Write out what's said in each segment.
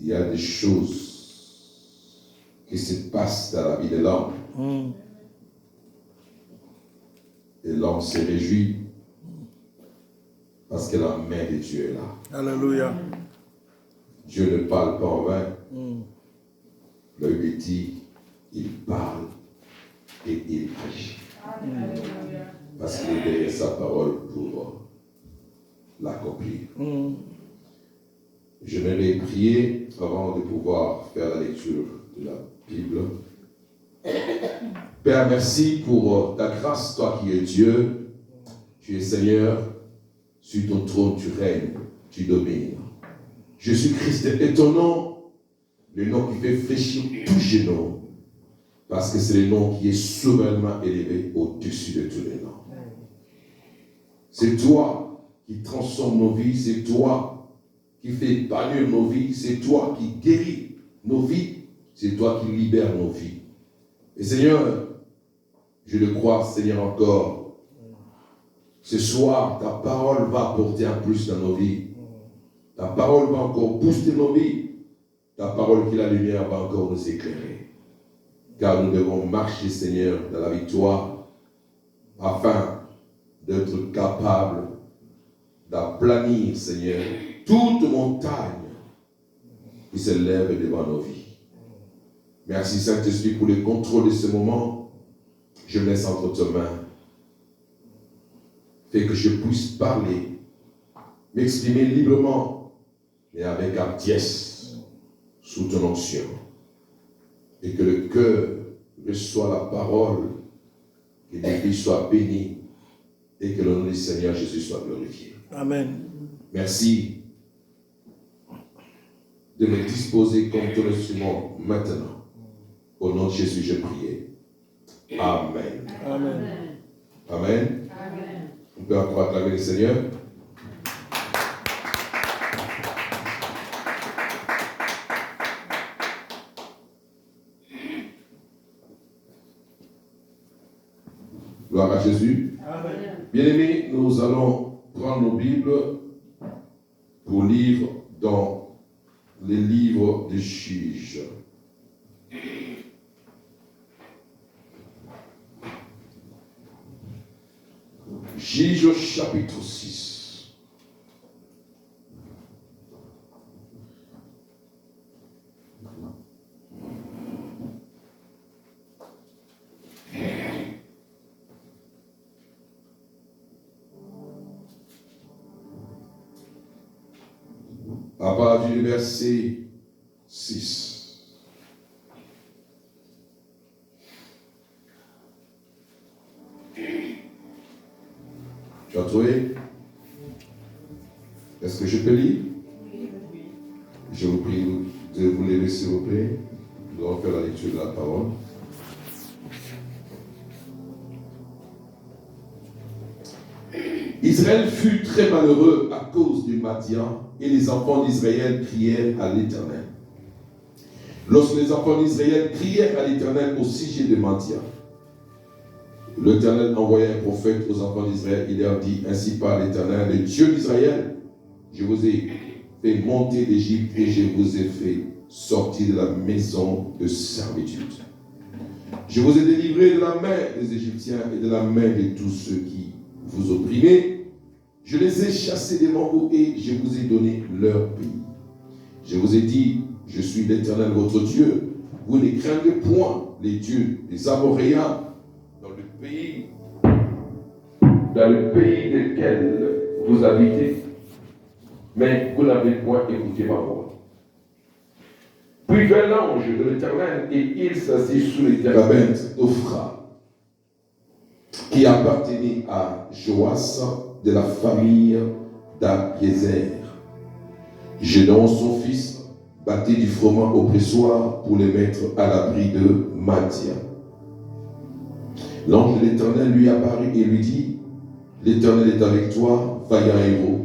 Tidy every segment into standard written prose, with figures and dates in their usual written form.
il y a des choses qui se passent dans la vie de l'homme. Et l'homme se réjouit parce que la main de Dieu est là. Alléluia. Dieu ne parle pas en vain. Le Bible dit, il parle et il agit. Parce qu'il est derrière sa parole pour l'accomplir. Je vais prier avant de pouvoir faire la lecture de la Bible. Père, merci pour ta grâce, toi qui es Dieu. Tu es Seigneur. Sur ton trône, tu règnes, tu domines. Jésus-Christ est ton nom, le nom qui fait fléchir tout genou, parce que c'est le nom qui est souverainement élevé au-dessus de tous les noms. C'est toi qui transforme nos vies, c'est toi qui fait épanouir nos vies, c'est toi qui guéris nos vies, c'est toi qui libères nos vies. Et Seigneur, je le crois, Seigneur, encore, ce soir, ta parole va apporter un plus dans nos vies. Ta parole va encore booster nos vies. Ta parole qui est la lumière va encore nous éclairer. Car nous devons marcher, Seigneur, dans la victoire, afin d'être capables d'aplanir, Seigneur, toute montagne qui se lève devant nos vies. Merci, Saint-Esprit, pour le contrôle de ce moment. Je me laisse entre tes mains. Fais que je puisse parler, m'exprimer librement, mais avec hardiesse, sous ton onction. Et que le cœur reçoive la parole, que les vies soient bénies, et que le nom du Seigneur Jésus soit glorifié. Amen. Merci de me disposer comme ton instrument maintenant. Au nom de Jésus, je prie. Amen. Amen. Amen. On peut encore acclamer le Seigneur. Gloire à Jésus. Amen. Bien-aimés, nous allons prendre nos Bibles pour lire dans les livres des Juges. Juges chapitre 6. À partir du verset 6. Tu as trouvé? Est-ce que je peux lire? Je vous prie de vous lever, s'il vous plaît. Nous allons faire la lecture de la parole. Israël fut très malheureux à cause du Madian, et les enfants d'Israël crièrent à l'Éternel. Lorsque les enfants d'Israël crièrent à l'Éternel au sujet de Madian, l'Éternel envoya un prophète aux enfants d'Israël. Il leur dit, ainsi parle l'Éternel, le Dieu d'Israël, je vous ai fait monter d'Égypte et je vous ai fait sortir de la maison de servitude. Je vous ai délivré de la main des Égyptiens et de la main de tous ceux qui vous opprimaient. Je les ai chassés devant vous et je vous ai donné leur pays. Je vous ai dit, je suis l'Éternel votre Dieu. Vous ne craignez point les dieux des Amoréens dans le pays desquels vous habitez, mais vous n'avez point écouté ma voix. Puis vint l'ange de l'Éternel et il s'assit sous les térabintes d'Ophra, qui appartenait à Joas de la famille d'Abiézer. Gédéon, son fils, battait du froment au pressoir pour les mettre à l'abri de Madian. L'ange de l'Éternel lui apparut et lui dit, l'Éternel est avec toi, vaillant héros.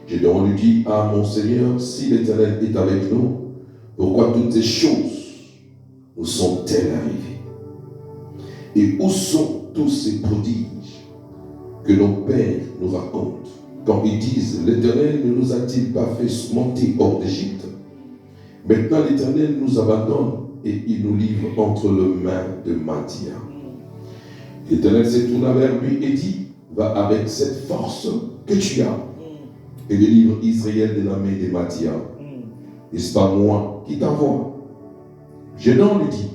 Gédéon lui dit, ah mon Seigneur, si l'Éternel est avec nous, pourquoi toutes ces choses nous sont-elles arrivées? Et où sont tous ces prodiges que nos pères nous racontent, quand ils disent, l'Éternel ne nous a-t-il pas fait monter hors d'Égypte? Maintenant, l'Éternel nous abandonne et il nous livre entre les mains de Madian. L'Éternel s'est tourné vers lui et dit, va avec cette force que tu as et délivre Israël de la main des Madian. N'est-ce pas moi qui t'envoie? Gédéon lui dit,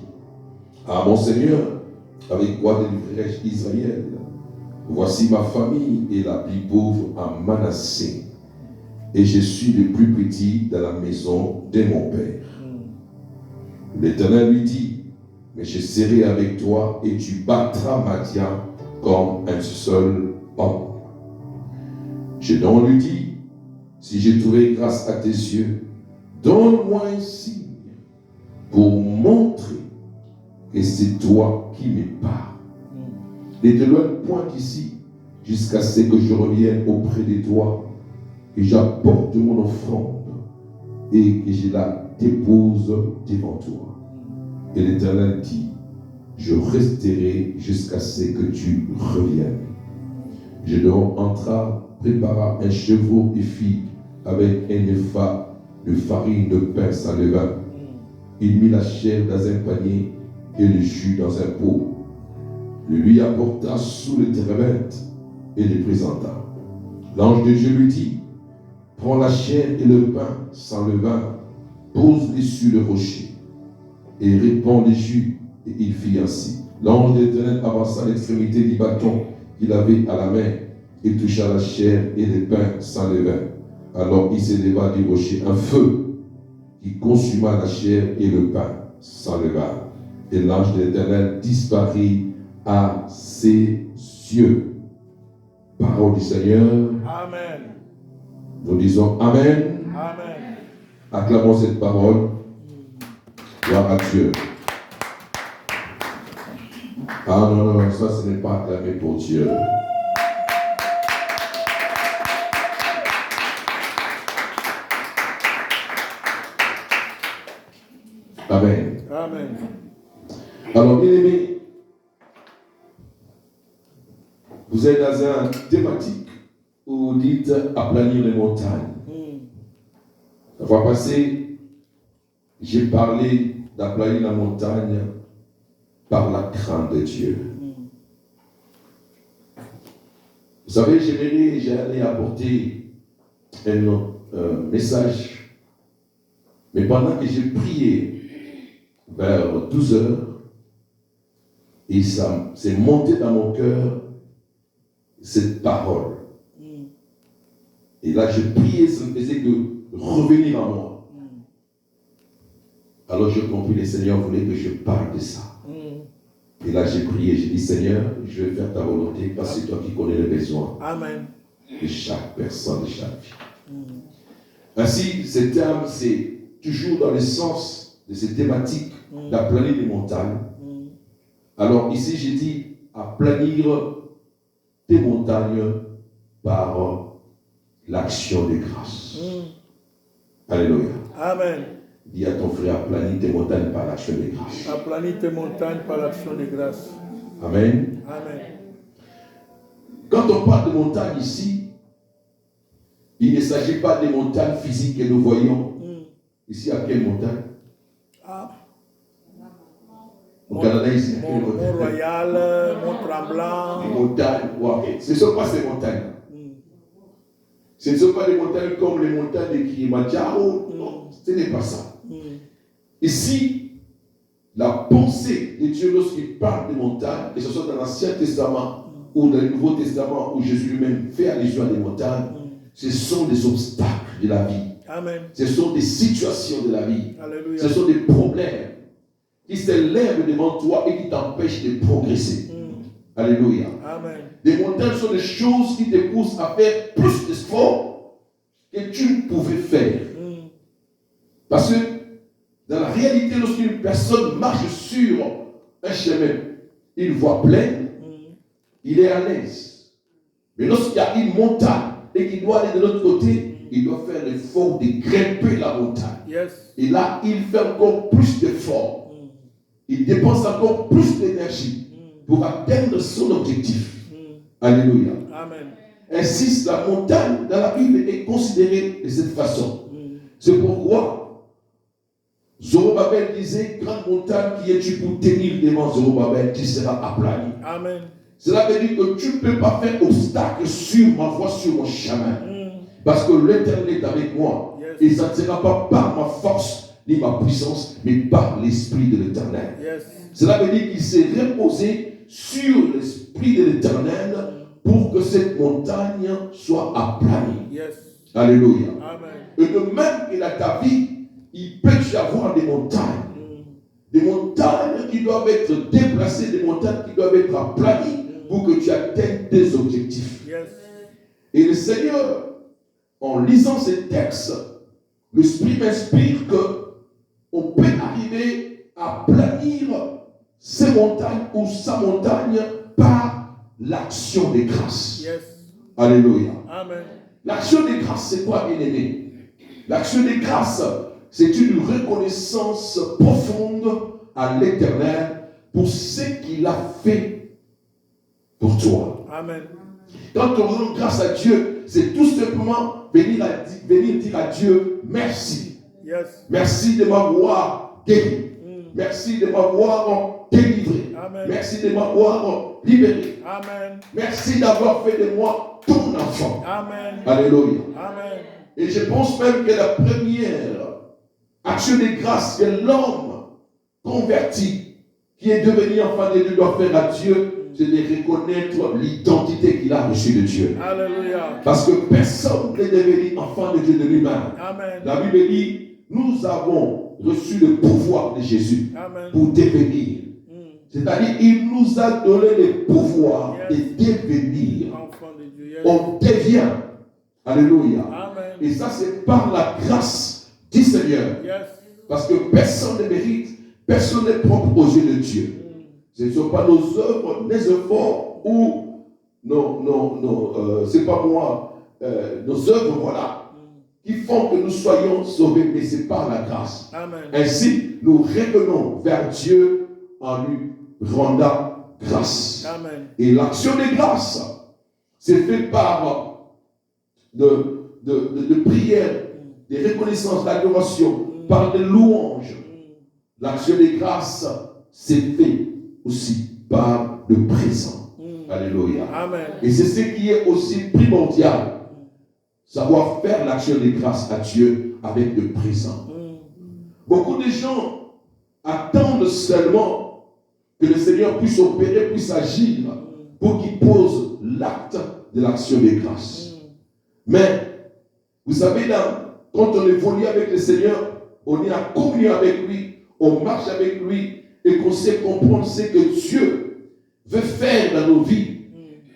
ah mon Seigneur, avec quoi délivrerai-je Israël? Voici ma famille est la plus pauvre à Manassé, et je suis le plus petit dans la maison de mon père. L'Éternel lui dit, mais je serai avec toi et tu battras Madian comme un seul homme. Gédéon lui dit, si j'ai trouvé grâce à tes yeux, donne-moi un signe pour montrer que c'est toi qui me parles. Ne t'éloigne point d'ici jusqu'à ce que je revienne auprès de toi et j'apporte mon offrande et que je la dépose devant toi. Et l'Éternel dit, je resterai jusqu'à ce que tu reviennes. Gédéon entra, prépara un chevreau et fit avec un épha de farine de pain sans levain. Il mit la chair dans un panier et le jus dans un pot. Le lui apporta sous le térébinthe et le présenta. L'ange de Dieu lui dit, prends la chair et le pain sans levain, pose-les sur le rocher et répands les jus. Et il fit ainsi. L'ange de l'Éternel avança à l'extrémité du bâton qu'il avait à la main et toucha la chair et le pain sans levain. Alors il s'éleva du rocher un feu qui consuma la chair et le pain sans levain. Et l'ange de l'Éternel disparut à ses yeux. Parole du Seigneur. Amen. Nous disons Amen. Amen. Acclamons cette parole. Gloire à Dieu. Ah non, non, ça ce n'est pas acclamé pour Dieu. Amen. Amen. Alors, bien aimé, vous êtes dans une thématique où vous dites aplanir les montagnes. La fois passée, j'ai parlé d'aplanir la montagne par la crainte de Dieu. Vous savez, j'allais apporter un message, mais pendant que j'ai prié vers 12 heures, et ça s'est monté dans mon cœur, cette parole. Et là, je priais, ça me faisait que revenir à moi. Alors, j'ai compris, le Seigneur voulait que je parle de ça. Et là, j'ai prié, j'ai dit, Seigneur, je vais faire ta volonté parce que c'est toi qui connais les besoins. Amen. De chaque personne, de chaque vie. Ainsi, ce terme, c'est toujours dans le sens de ces thématiques d'aplanir les montagnes. Alors, ici, j'ai dit, aplanir tes montagnes par l'action de grâce. Alléluia. Amen. Dis à ton frère, aplanis tes montagnes par l'action de grâce. Aplanis tes montagnes par l'action de grâce. Amen. Amen. Quand on parle de montagnes ici, il ne s'agit pas des montagnes physiques que nous voyons. Ici, à quelle montagne? Au Canada, ici, à quelle montagne? Mont-Royal, Mont-Tremblant. Les montagnes, ouais. Ce ne sont pas ces montagnes. Ce ne sont pas des montagnes comme les montagnes de Kilimanjaro. Non, ce n'est pas ça. Ici, la pensée de Dieu lorsqu'il parle des montagnes, que ce soit dans l'Ancien Testament ou dans le Nouveau Testament où Jésus lui-même fait allusion à des montagnes, ce sont des obstacles de la vie. Amen. Ce sont des situations de la vie. Alléluia. Ce sont des problèmes qui s'élèvent devant toi et qui t'empêchent de progresser. Alléluia. Amen. Les montagnes sont des choses qui te poussent à faire plus d'efforts que tu ne pouvais faire. Parce que dans la réalité, lorsqu'une personne marche sur un chemin, une voie pleine, il est à l'aise. Mais lorsqu'il y a une montagne et qu'il doit aller de l'autre côté, il doit faire l'effort de grimper la montagne. Yes. Et là, il fait encore plus d'efforts. Il dépense encore plus d'énergie pour atteindre son objectif. Alléluia. Amen. Ainsi, la montagne dans la Bible est considérée de cette façon. C'est pourquoi Zorobabel disait, grande montagne, qui es-tu pour tenir devant Zorobabel, tu seras aplani. Amen. Cela veut dire que tu ne peux pas faire obstacle sur ma voie, sur mon chemin. Parce que l'Éternel est avec moi. Yes. Et ça ne sera pas par ma force ni ma puissance, mais par l'Esprit de l'Éternel. Yes. Cela veut dire qu'il s'est reposé sur l'Esprit de l'Éternel pour que cette montagne soit aplanie. Yes. Alléluia. Amen. Et de même que dans ta vie, il peut y avoir des montagnes. Des montagnes qui doivent être déplacées, des montagnes qui doivent être aplanies pour que tu atteignes tes objectifs. Yes. Et le Seigneur, en lisant ces textes, l'Esprit m'inspire qu'on peut arriver à planir ces montagnes ou sa montagne par l'action des grâces. Yes. Alléluia. Amen. L'action des grâces, c'est quoi, bien-aimé? L'action des grâces, c'est une reconnaissance profonde à l'Éternel pour ce qu'il a fait pour toi. Amen. Quand on rend grâce à Dieu, c'est tout simplement venir dire à Dieu merci. Yes. Merci de m'avoir guéri. Merci de m'avoir délivré. Amen. Merci de m'avoir libéré. Amen. Merci d'avoir fait de moi ton enfant. Amen. Alléluia. Amen. Et je pense même que la première action de grâce que l'homme converti, qui est devenu enfant de Dieu, doit faire à Dieu, c'est de reconnaître l'identité qu'il a reçue de Dieu. Alléluia. Parce que personne n'est devenu enfant de Dieu de lui-même. Amen. La Bible dit, nous avons reçu le pouvoir de Jésus Amen. pour devenir. C'est-à-dire, il nous a donné le pouvoir de devenir. Enfant de Dieu. Yes. On devient. Alléluia. Amen. Et ça, c'est par la grâce du Seigneur. Yes. Parce que personne ne mérite, personne n'est propre aux yeux de Dieu. Ce ne sont pas nos œuvres, nos efforts ou c'est pas moi, nos œuvres, voilà, qui font que nous soyons sauvés, mais c'est par la grâce. Amen. Ainsi, nous revenons vers Dieu en lui rendant grâce. Amen. Et l'action de grâce, c'est fait par de prières, de reconnaissances, d'adoration, par des louanges. L'action de grâce, c'est fait aussi par le présent. Alléluia. Amen. Et c'est ce qui est aussi primordial. Savoir faire l'action de grâce à Dieu avec le présent. Beaucoup de gens attendent seulement que le Seigneur puisse opérer, puisse agir pour qu'il pose l'acte de l'action de grâce. Mais, vous savez, quand on évolue avec le Seigneur, on est en communion avec lui, on marche avec lui et qu'on sait comprendre ce que Dieu veut faire dans nos vies.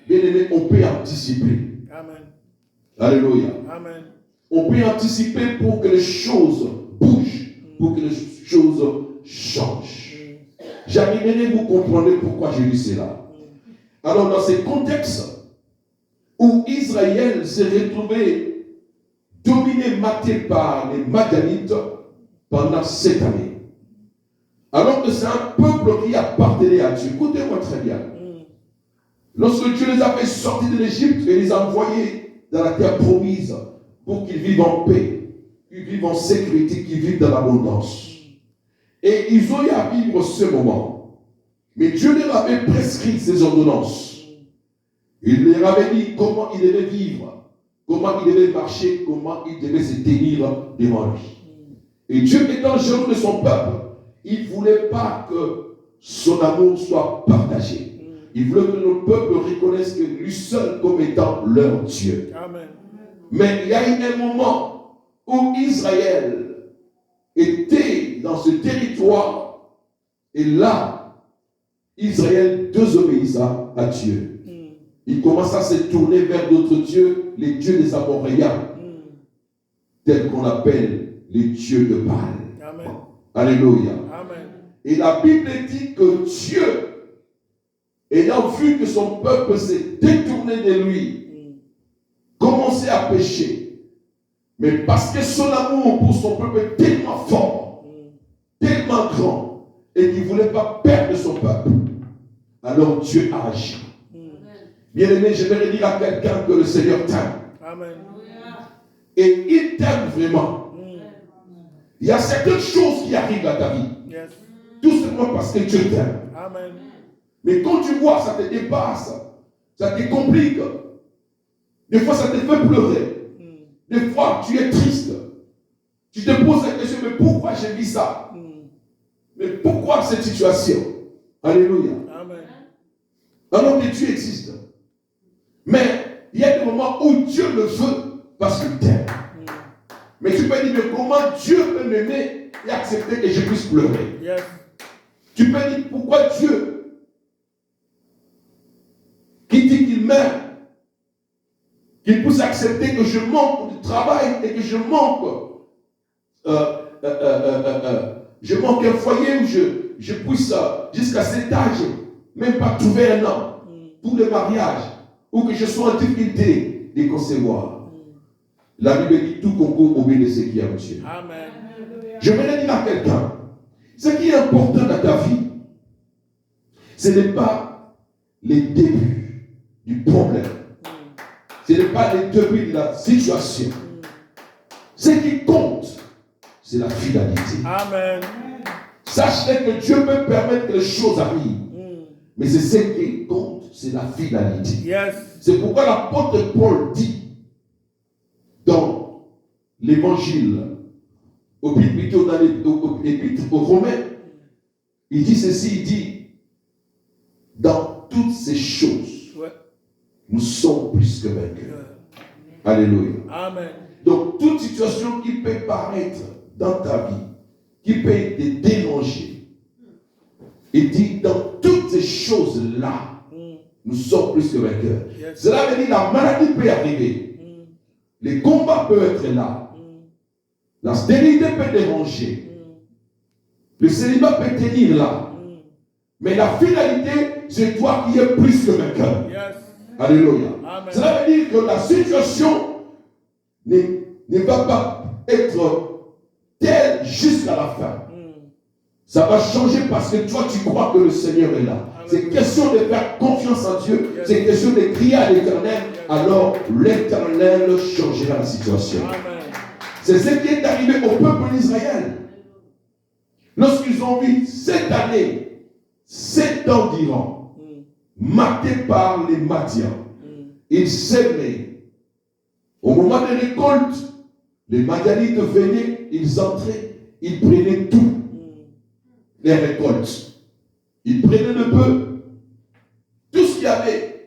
Bien aimé, on peut anticiper. Amen. Alléluia. Amen. On peut anticiper pour que les choses bougent, pour que les choses changent. J'aimerais vous comprendre pourquoi je dis cela. Alors, dans ces contextes où Israël s'est retrouvé dominé, maté par les Madianites pendant 7 années, alors que c'est un peuple qui appartenait à Dieu. Écoutez-moi très bien. Lorsque Dieu les a fait sortir de l'Égypte et les a envoyés dans la terre promise pour qu'ils vivent en paix, qu'ils vivent en sécurité, qu'ils vivent dans l'abondance. Et ils ont eu à vivre ce moment. Mais Dieu leur avait prescrit ces ordonnances. Il leur avait dit comment ils devaient vivre, comment ils devaient marcher, comment ils devaient se tenir devant lui. Et Dieu étant jaloux de son peuple, il ne voulait pas que son amour soit partagé. Il voulait que le peuple reconnaisse que lui seul comme étant leur Dieu. Amen. Mais il y a eu un moment où Israël était dans ce territoire et là, Israël désobéissa à Dieu. Il commença à se tourner vers d'autres dieux, les dieux des Amoréens, tels qu'on appelle les dieux de Baal. Amen. Alléluia. Amen. Et la Bible dit que Dieu, ayant vu que son peuple s'est détourné de lui, commençait à pécher. Mais parce que son amour pour son peuple est tellement fort, tellement grand, et qu'il ne voulait pas perdre son peuple, alors Dieu a agi. Bien aimé, je vais dire à quelqu'un que le Seigneur t'aime. Amen. Et il t'aime vraiment. Il y a certaines choses qui arrivent à ta vie. Yes. Tout simplement parce que Dieu t'aime. Amen. Mais quand tu vois, ça te dépasse. Ça te complique. Des fois, ça te fait pleurer. Des fois, tu es triste. Tu te poses la question, mais pourquoi j'ai vu ça? Mais pourquoi cette situation? Alléluia. Amen. Alors que Dieu existe. Mais il y a des moments où Dieu le veut parce qu'il t'aime. Mais tu peux dire, mais comment Dieu peut m'aimer et accepter que je puisse pleurer? Yes. Tu peux dire, pourquoi Dieu, qui dit qu'il m'aime, qu'il puisse accepter que je manque de travail et que je manque un foyer où je puisse, jusqu'à cet âge, même pas trouver un homme pour le mariage, ou que je sois en difficulté de concevoir. La Bible dit tout concourt au bien de ceux qui aiment Dieu. Amen. Je vais dire à quelqu'un, ce qui est important dans ta vie, ce n'est pas les débuts du problème. Ce n'est pas les débuts de la situation. Ce qui compte, c'est la fidélité. Amen. Sachez que Dieu peut permettre que les choses arrivent. Mais c'est ce qui compte, c'est la fidélité. Yes. C'est pourquoi l'apôtre Paul dit dans l'évangile, plutôt dans l'épître aux Romains, il dit ceci, il dit, dans toutes ces choses, nous sommes plus que vainqueurs. Alléluia. Amen. Donc, toute situation qui peut paraître dans ta vie, qui peut te déranger, il dit, dans toutes ces choses-là, nous sommes plus que vainqueurs. Yes. Cela veut dire la maladie peut arriver. Les combats peuvent être là. La stérilité peut déranger. Le célibat peut tenir là. Mais la finalité, c'est toi qui es plus que vainqueur. Yes. Alléluia. Amen. Cela veut dire que la situation ne va pas être telle jusqu'à la fin. Ça va changer parce que toi, tu crois que le Seigneur est là. C'est question de faire confiance en Dieu. C'est question de crier à l'Éternel. Alors, l'Éternel changera la situation. Amen. C'est ce qui est arrivé au peuple d'Israël. Lorsqu'ils ont vu cette année, 7 ans d'Iran, marqués par les Madians, ils s'aimaient. Au moment des récoltes, les Madianites venaient, ils entraient, ils prenaient tout. Les récoltes. Ils prenaient le peu, tout ce qu'il y avait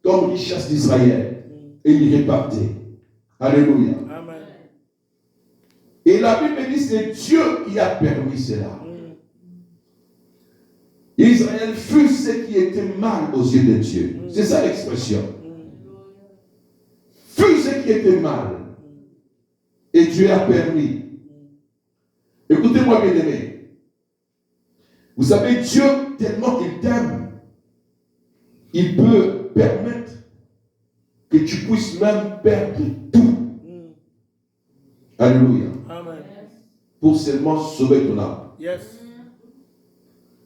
comme richesse d'Israël, et ils répartaient. Alléluia. Amen. Et la Bible dit c'est Dieu qui a permis cela. Israël fut ce qui était mal aux yeux de Dieu. C'est ça l'expression. Fut ce qui était mal. Et Dieu a permis. Écoutez-moi bien aimé. Vous savez, Dieu, tellement qu'il t'aime, il peut permettre que tu puisses même perdre tout. Alléluia. Amen. Pour seulement sauver ton âme. Yes.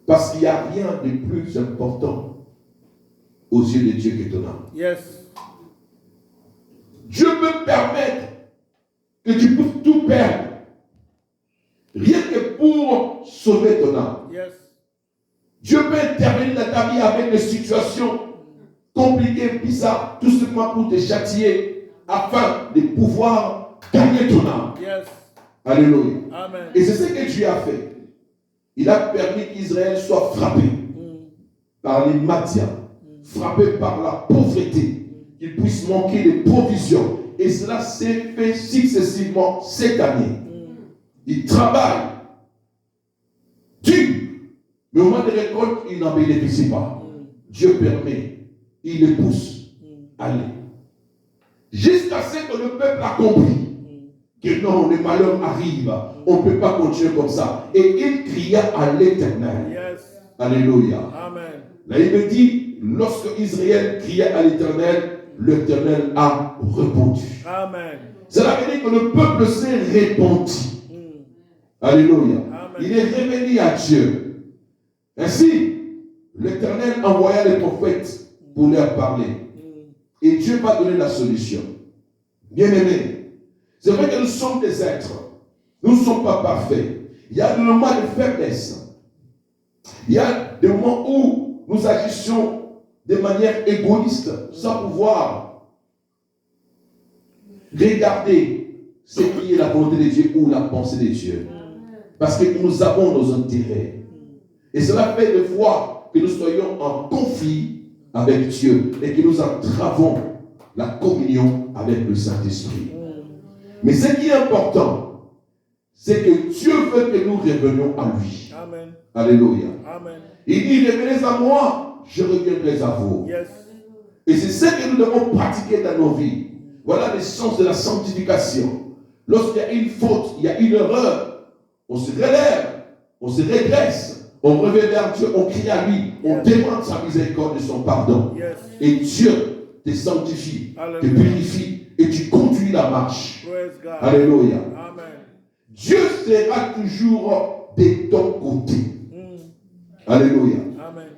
Parce qu'il n'y a rien de plus important aux yeux de Dieu que ton âme. Yes. Dieu peut permettre que tu puisses tout perdre. Rien que pour sauver ton âme. Yes. Dieu peut intervenir dans ta vie avec des situations compliquées, bizarres, tout simplement pour te châtier, afin de pouvoir gagner ton âme. Yes. Alléluia. Amen. Et c'est ce que Dieu a fait. Il a permis qu'Israël soit frappé par les Madians, frappé par la pauvreté, qu'il puisse manquer de provisions. Et cela s'est fait successivement cette année. Il travaille dur, mais au moment de récolte, il n'en bénéficie pas. Dieu permet, il le pousse. Allez. Jusqu'à ce que le peuple a compris que non, les malheurs arrivent, on ne peut pas continuer comme ça. Et il cria à l'Éternel. Yes. Alléluia. Amen. Là, il me dit, lorsque Israël criait à l'Éternel, l'Éternel a répondu. Amen. Cela veut dire que le peuple s'est répandu. Alléluia. Amen. Il est revenu à Dieu. Ainsi, l'Éternel envoya les prophètes pour leur parler. Et Dieu va donner la solution. Bien-aimés, c'est vrai que nous sommes des êtres. Nous ne sommes pas parfaits. Il y a des moments de faiblesse. Il y a des moments où nous agissons de manière égoïste, sans pouvoir regarder ce qui est la volonté de Dieu ou la pensée de Dieu. Parce que nous avons nos intérêts. Et cela fait des fois que nous soyons en conflit avec Dieu et que nous entravons la communion avec le Saint-Esprit. Mais ce qui est important, c'est que Dieu veut que nous revenions à lui. Amen. Alléluia. Amen. Il dit, revenez à moi, je reviendrai à vous. Yes. Et c'est ce que nous devons pratiquer dans nos vies. Voilà le sens de la sanctification. Lorsqu'il y a une faute, il y a une erreur, on se relève, on se redresse, on revient vers Dieu, on crie à lui, on demande sa miséricorde et son pardon. Yes. Et Dieu te sanctifie, te Alléluia. purifie et tu conduis la marche. Praise God. Alléluia. Amen. Dieu sera toujours de ton côté. Alléluia. Amen.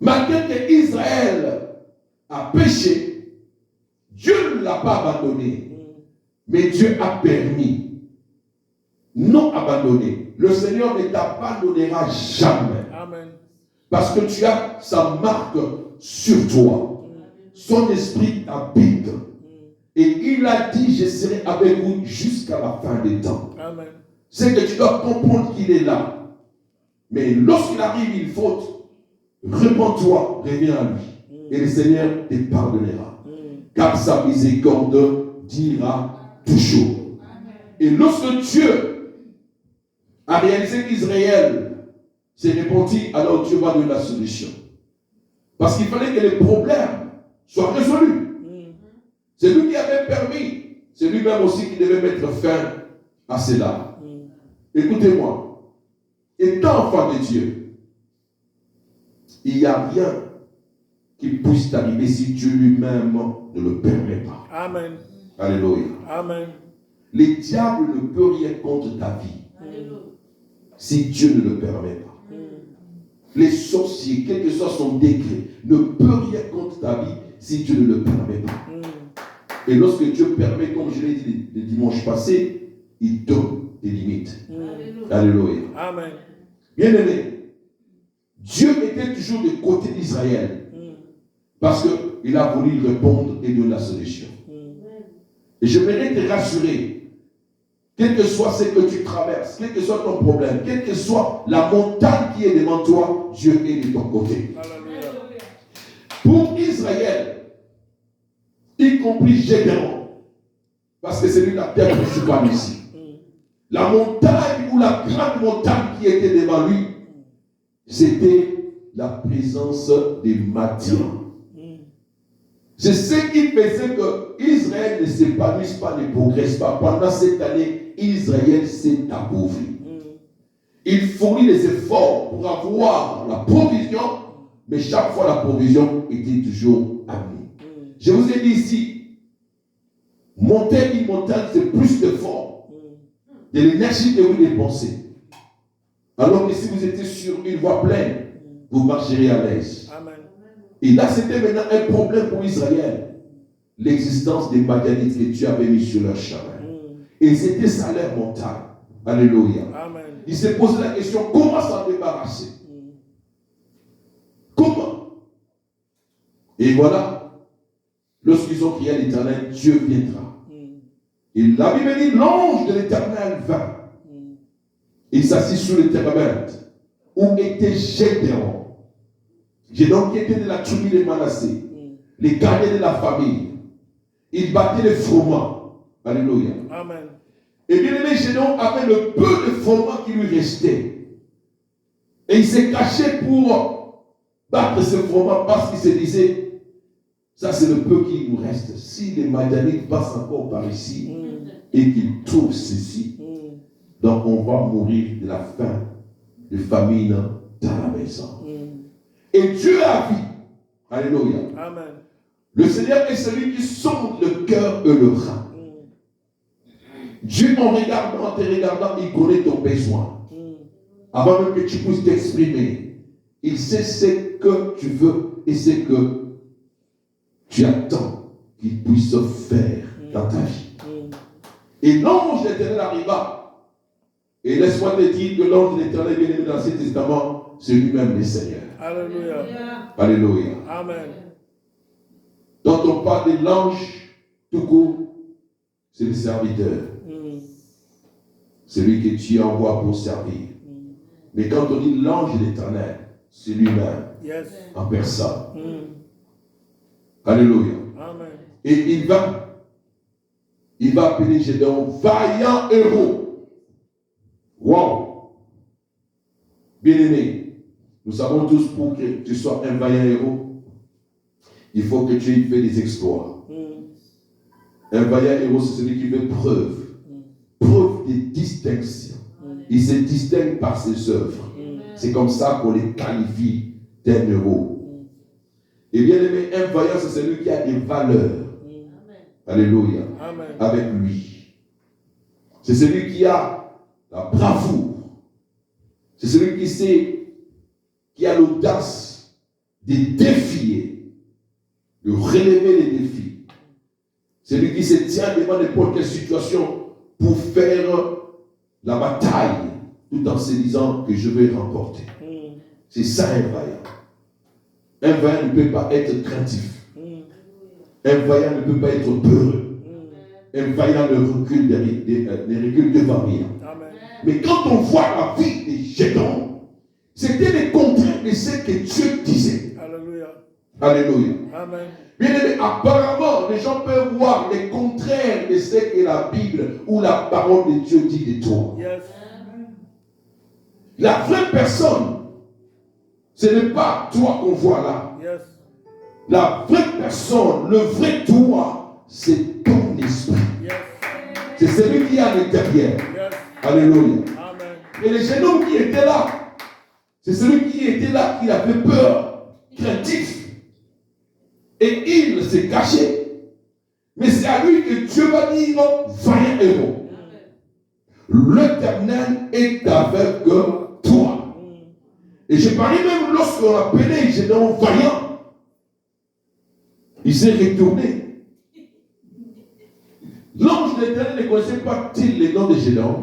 Malgré que Israël a péché, Dieu ne l'a pas abandonné. Mais Dieu a permis. Non abandonné. Le Seigneur ne t'abandonnera jamais. Amen. Parce que tu as sa marque sur toi. Son esprit habite. Et il a dit, je serai avec vous jusqu'à la fin des temps. Amen. C'est que tu dois comprendre qu'il est là. Mais lorsqu'il arrive une faute, réponds-toi, reviens à lui. Et le Seigneur te pardonnera. Car sa miséricorde dira toujours. Et lorsque Dieu a réalisé qu'Israël s'est repenti, alors Dieu va donner la solution. Parce qu'il fallait que les problèmes soient résolus. C'est lui qui avait permis. C'est lui-même aussi qui devait mettre fin à cela. Écoutez-moi. Étant enfant de Dieu, il n'y a rien qui puisse t'arriver si Dieu lui-même ne le permet pas. Amen. Alléluia. Amen. Le diable ne peut rien contre ta vie si Dieu ne le permet pas. Les sorciers, quel que soit son degré, ne peut rien contre ta vie si Dieu ne le permet pas. Et lorsque Dieu permet, comme je l'ai dit le dimanche passé, il donne des limites. Alléluia. Amen. Bien-aimé, Dieu était toujours du côté d'Israël parce qu'il a voulu répondre et donner la solution. Et j'aimerais te rassurer, quel que soit ce que tu traverses, quel que soit ton problème, quelle que soit la montagne qui est devant toi, Dieu est de ton côté. Alléluia. Pour Israël, y compris Gédéon, parce que c'est lui la terre principale ici. La montagne ou la grande montagne qui était devant lui, c'était la présence des Madians. C'est ce qui faisait que Israël ne s'épanouisse pas, ne progresse pas. Pendant cette année, Israël s'est appauvri. Il fournit des efforts pour avoir la provision, mais chaque fois la provision était toujours amenée. Je vous ai dit ici, monter une montagne, c'est plus d'efforts, de l'énergie que vous dépensez. Alors que si vous étiez sur une voie pleine, vous marcherez à l'aise. Amen. Et là, c'était maintenant un problème pour Israël. L'existence des Madianites que Dieu avait mis sur leur chemin. Et c'était ça leur montagne. Alléluia. Amen. Il s'est posé la question, comment s'en débarrasser? Comment? Et voilà, lorsqu'ils ont crié à l'Éternel, Dieu viendra. Et la Bible dit, l'ange de l'Éternel vint. Il s'assit sur le térébinthe où était Gédéon. Gédéon qui était de la tribu de Manassé, les gardiens de la famille. Il battait les froment. Alléluia. Amen. Et bien aimé, Gédéon avait le peu de froment qui lui restait. Et il s'est caché pour battre ce froment parce qu'il se disait, ça c'est le peu qui nous reste. Si les Madianites passent encore par ici et qu'ils trouvent ceci, donc on va mourir de la faim, de famine dans la maison. Et Dieu a vu. Alléluia. Amen. Le Seigneur est celui qui sonde le cœur et le rein. Dieu, en te regardant, il connaît ton besoin. Avant même que tu puisses t'exprimer, il sait ce que tu veux et ce que tu attends qu'il puisse faire dans ta vie. Et l'ange de l'Éternel arriva Et laisse-moi te dire que l'ange de l'Éternel bien aimé dans l'Ancien Testament, c'est lui-même le Seigneur. Alléluia. Alléluia. Amen. Quand on parle de l'ange, tout court, c'est le serviteur. Celui que Dieu envoie pour servir. Mais quand on dit l'ange de l'Éternel, c'est lui-même, en personne. Alléluia. Amen. Et il va appeler Gédéon vaillant héros. Wow. Bien-aimé, nous savons tous pour que tu sois un vaillant héros, il faut que tu aies fait des exploits. Un vaillant héros, c'est celui qui fait preuve de distinction. Il se distingue par ses œuvres. C'est comme ça qu'on les qualifie d'un héros. Et bien aimé, un vaillant, c'est celui qui a des valeurs. Alléluia. Amen. Avec lui. C'est celui qui a la bravoure. C'est celui qui sait, qui a l'audace de défier, de relever les défis. C'est lui qui se tient devant n'importe quelle situation pour faire la bataille, tout en se disant que je vais remporter. C'est ça un vaillant. Un vaillant ne peut pas être craintif. Un vaillant ne peut pas être peureux. Un vaillant ne recule devant rien. Mais quand on voit la vie de Gédéon, c'était le contraire de ce que Dieu disait. Alléluia. Alléluia. Amen. Bien aimé, apparemment, les gens peuvent voir le contraire de ce que la Bible ou la parole de Dieu dit de toi. Yes. La vraie personne, ce n'est pas toi qu'on voit là. Yes. La vraie personne, le vrai toi, c'est ton esprit. Yes. C'est celui qui est à l'intérieur. Yes. Alléluia. Amen. Et le jeune homme qui était là, c'est celui qui était là qui avait peur, craintif. Et il s'est caché. Mais c'est à lui que Dieu va dire, vaillant héros. L'Éternel est avec toi. Et je parlais même lorsqu'on appelait Gédéon vaillant. Il s'est retourné. L'ange de l'Éternel ne connaissait pas-il le nom de Gédéon?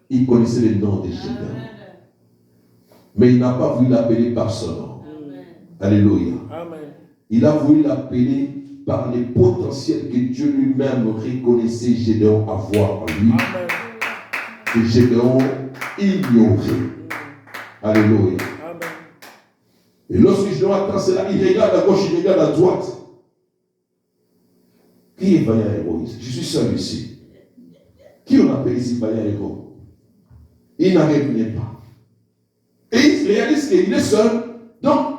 Il connaissait le nom de Gédéon. Mais il n'a pas voulu l'appeler par son nom. Alléluia. Amen. Il a voulu l'appeler par les potentiels que Dieu lui-même reconnaissait Gédéon avoir en lui. Amen. Que Gédéon ignorait. Alléluia. Amen. Et lorsque Gédéon attend cela, il regarde à gauche, il regarde à droite. Qui est vaillant héros ici? Je suis seul ici. Qui on appelle ici vaillant héros? Il n'en revenait pas. Et il réalise qu'il est seul. Donc,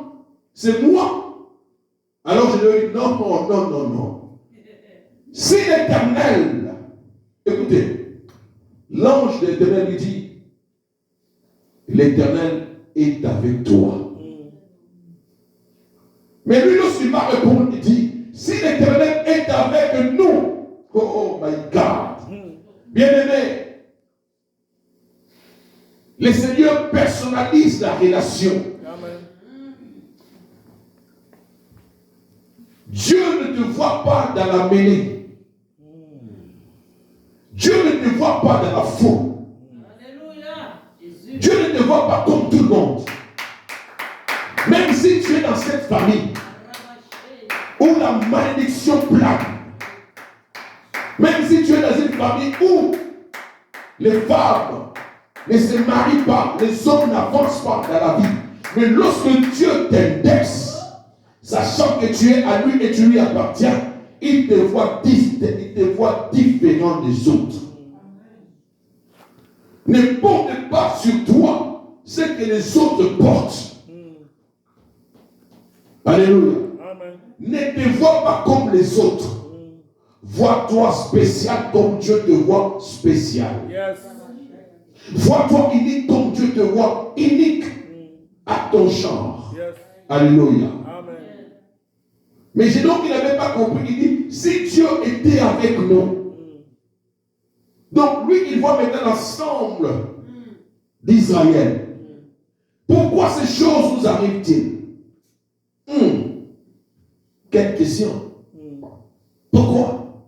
c'est moi. Alors je lui dis, non. Si l'Éternel, écoutez, l'ange de l'Éternel lui dit, l'Éternel est avec toi. Mais lui, lorsqu'il m'a répondu, il dit, si l'Éternel est avec nous, oh my God, bien-aimé, le Seigneur personnalise la relation. Amen. Dieu ne te voit pas dans la mêlée. Dieu ne te voit pas dans la foule. Dieu ne te voit pas comme tout le monde. Même si tu es dans cette famille où la malédiction plane, même si tu es dans une famille où les femmes ne se marient pas, les hommes n'avancent pas dans la vie, mais lorsque Dieu t'indexe, sachant que tu es à lui et tu lui appartiens, il te voit différent des autres. Ne porte pas sur toi ce que les autres portent. Alléluia. Amen. Ne te vois pas comme les autres. Vois-toi spécial comme Dieu te voit spécial. Yes. Vois-toi unique comme Dieu te voit unique à ton genre. Yes. Alléluia. Amen. Mais Gédéon, il n'avait pas compris. Il dit, si Dieu était avec nous, donc lui, il voit maintenant l'ensemble d'Israël. Pourquoi ces choses nous arrivent-ils? Quelle question? Pourquoi?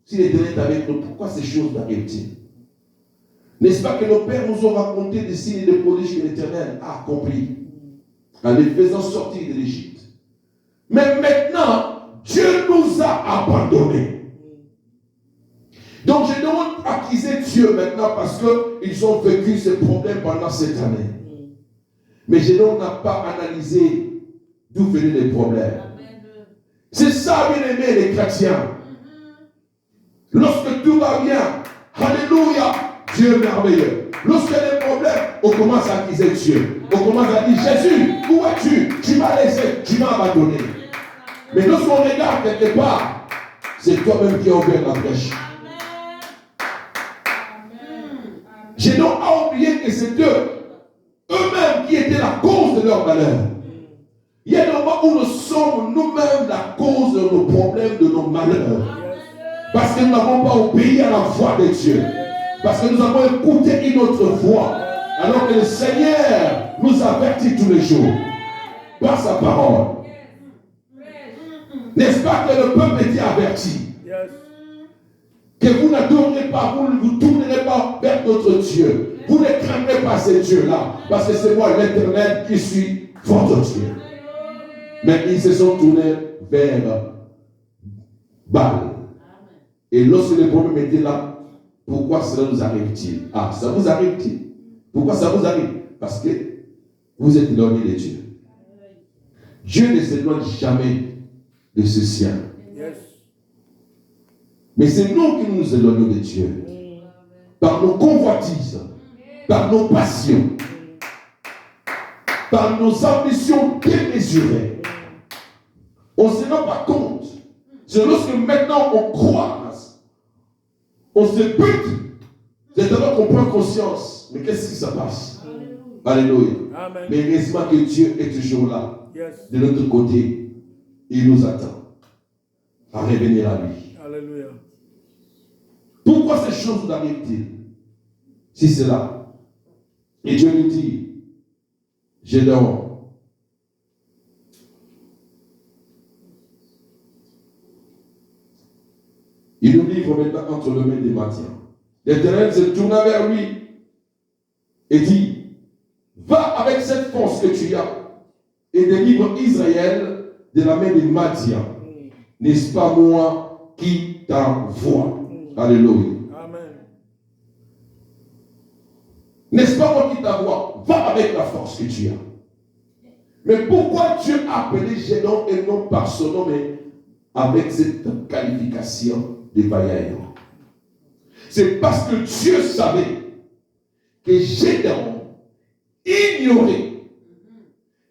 Si l'Éternel est avec nous, pourquoi ces choses nous arrivent-ils? N'est-ce pas que nos pères nous ont raconté des signes et des prodiges que l'Éternel a accomplis en les faisant sortir de l'Égypte. Mais maintenant, Dieu nous a abandonnés. Donc je demande accuser Dieu maintenant parce qu'ils ont vécu ces problèmes pendant cette année. Mais Gédéon n'a pas analysé d'où venaient les problèmes. C'est ça, bien aimé, les chrétiens. Lorsque tout va bien, alléluia, Dieu est merveilleux. Lorsqu'il y a des problèmes, on commence à accuser Dieu. On commence à dire, Jésus, où es-tu? Tu m'as laissé, tu m'as abandonné. Mais lorsqu'on regarde quelque part, c'est toi-même qui as ouvert la brèche. Gédéon a oublié que c'est eux-mêmes qui étaient la cause de leur malheur. Il y a des moments où nous sommes nous-mêmes la cause de nos problèmes, de nos malheurs. Parce que nous n'avons pas obéi à la voix de Dieu. Parce que nous avons écouté une autre voix. Alors que le Seigneur nous avertit tous les jours par sa parole. N'est-ce pas que le peuple était averti? Que vous n'adorerez pas, vous ne vous tournerez pas vers d'autres dieux. Vous ne craindrez pas ces dieux-là. Parce que c'est moi l'Éternel qui suis votre Dieu. Mais ils se sont tournés vers Baal. Et lorsque le problème était là, pourquoi cela nous arrive-t-il? Ah, ça vous arrive-t-il? Pourquoi ça vous arrive? Parce que vous êtes éloignés de Dieu. Dieu ne s'éloigne jamais de ce sien. Mais c'est nous qui nous éloignons de Dieu. Par nos convoitises, par nos passions, par nos ambitions démesurées. On ne se rend pas compte. C'est lorsque maintenant on croit, on se bute, c'est alors qu'on prend conscience. Mais qu'est-ce qui se passe? Alléluia. Amen. Mais heureusement que Dieu est toujours là. De l'autre côté, il nous attend à revenir à lui. Alléluia. Pourquoi ces choses nous arrivent-ils? Si c'est là. Et Dieu nous dit, Gédéon, il nous livre maintenant entre les mains des Madiens. L'Éternel se tourna vers lui et dit, va avec cette force que tu as et délivre Israël de la main des Madiens. N'est-ce pas moi qui t'envoie? Alléluia. Amen. N'est-ce pas moi qui t'envoie? Va avec la force que tu as. Mais pourquoi Dieu a appelé Gédéon et non par son nom, mais avec cette qualification de vaillant? C'est parce que Dieu savait que Gédéon ignorait